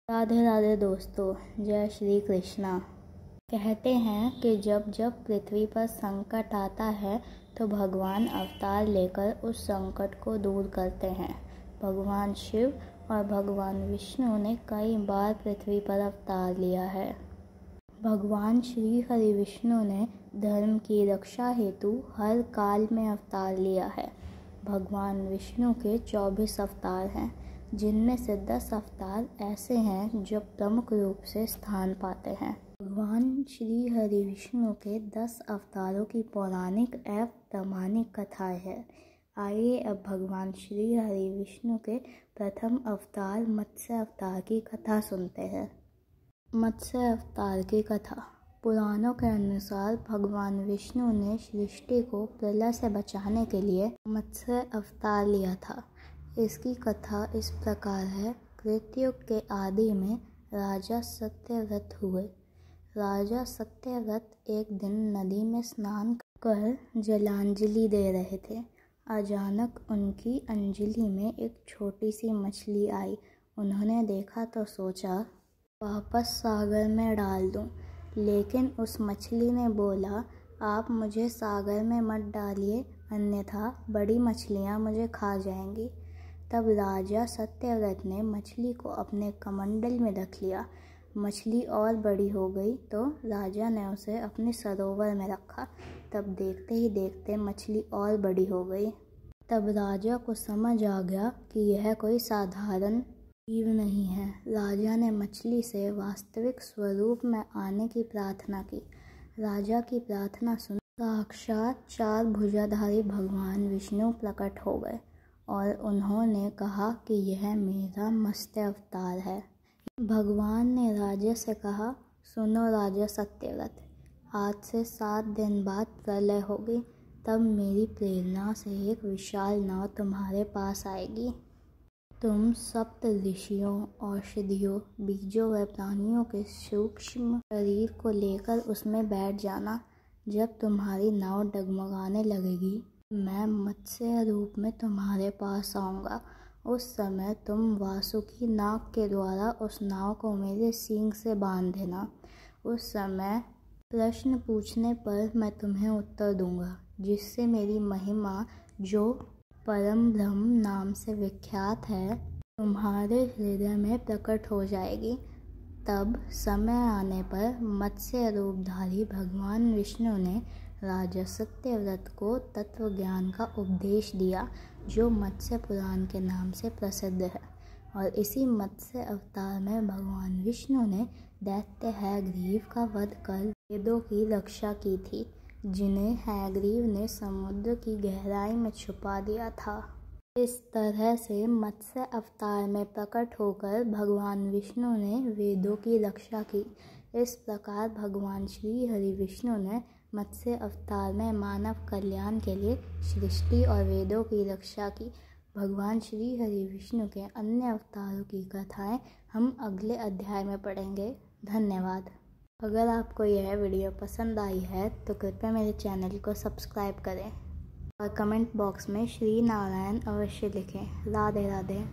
राधे राधे दोस्तों, जय श्री कृष्णा। कहते हैं कि जब जब पृथ्वी पर संकट आता है तो भगवान अवतार लेकर उस संकट को दूर करते हैं। भगवान शिव और भगवान विष्णु ने कई बार पृथ्वी पर अवतार लिया है। भगवान श्री हरि विष्णु ने धर्म की रक्षा हेतु हर काल में अवतार लिया है। भगवान विष्णु के 24 अवतार हैं, जिनमें से 10 अवतार ऐसे हैं जो प्रमुख रूप से स्थान पाते हैं। भगवान श्री हरि विष्णु के 10 अवतारों की पौराणिक एवं प्रामाणिक कथाएं हैं। आइए अब भगवान श्री हरि विष्णु के प्रथम अवतार मत्स्य अवतार की कथा सुनते हैं। मत्स्य अवतार की कथा। पुराणों के अनुसार भगवान विष्णु ने सृष्टि को प्रलय से बचाने के लिए मत्स्य अवतार लिया था। इसकी कथा इस प्रकार है। कृतयुग के आदि में राजा सत्यव्रत हुए। राजा सत्यव्रत एक दिन नदी में स्नान कर जलांजलि दे रहे थे। अचानक उनकी अंजलि में एक छोटी सी मछली आई। उन्होंने देखा तो सोचा वापस सागर में डाल दूं, लेकिन उस मछली ने बोला, आप मुझे सागर में मत डालिए, अन्यथा बड़ी मछलियां मुझे खा जाएंगी। तब राजा सत्यव्रत ने मछली को अपने कमंडल में रख लिया। मछली और बड़ी हो गई तो राजा ने उसे अपने सरोवर में रखा। तब देखते ही देखते मछली और बड़ी हो गई। तब राजा को समझ आ गया कि यह कोई साधारण जीव नहीं है। राजा ने मछली से वास्तविक स्वरूप में आने की प्रार्थना की। राजा की प्रार्थना सुन साक्षात 4 भुजाधारी भगवान विष्णु प्रकट हो गए और उन्होंने कहा कि यह मेरा मत्स्य अवतार है। भगवान ने राजा से कहा, सुनो राजा सत्यव्रत, आज से 7 दिन बाद प्रलय होगी। तब मेरी प्रेरणा से एक विशाल नाव तुम्हारे पास आएगी। तुम सप्त ऋषियों, औषधियों, बीजों व प्राणियों के सूक्ष्म शरीर को लेकर उसमें बैठ जाना। जब तुम्हारी नाव डगमगाने लगेगी, मैं मत्स्य रूप में तुम्हारे पास आऊँगा। उस समय तुम वासुकी नाग के द्वारा उस नाव को मेरे सींग से बांध देना। उस समय प्रश्न पूछने पर मैं तुम्हें उत्तर दूंगा, जिससे मेरी महिमा, जो परम ब्रह्म नाम से विख्यात है, तुम्हारे हृदय में प्रकट हो जाएगी। तब समय आने पर मत्स्य रूपधारी भगवान विष्णु ने राजा सत्यव्रत को तत्व ज्ञान का उपदेश दिया, जो मत्स्य पुराण के नाम से प्रसिद्ध है। और इसी मत्स्य अवतार में भगवान विष्णु ने दैत्य हैग्रीव का वध कर वेदों की रक्षा की थी, जिन्हें हैग्रीव ने समुद्र की गहराई में छुपा दिया था। इस तरह से मत्स्य अवतार में प्रकट होकर भगवान विष्णु ने वेदों की रक्षा की। इस प्रकार भगवान श्री हरि विष्णु ने मत्स्य अवतार में मानव कल्याण के लिए सृष्टि और वेदों की रक्षा की। भगवान श्री हरि विष्णु के अन्य अवतारों की कथाएं हम अगले अध्याय में पढ़ेंगे। धन्यवाद। अगर आपको यह वीडियो पसंद आई है तो कृपया मेरे चैनल को सब्सक्राइब करें और कमेंट बॉक्स में श्री नारायण अवश्य लिखें। राधे राधे।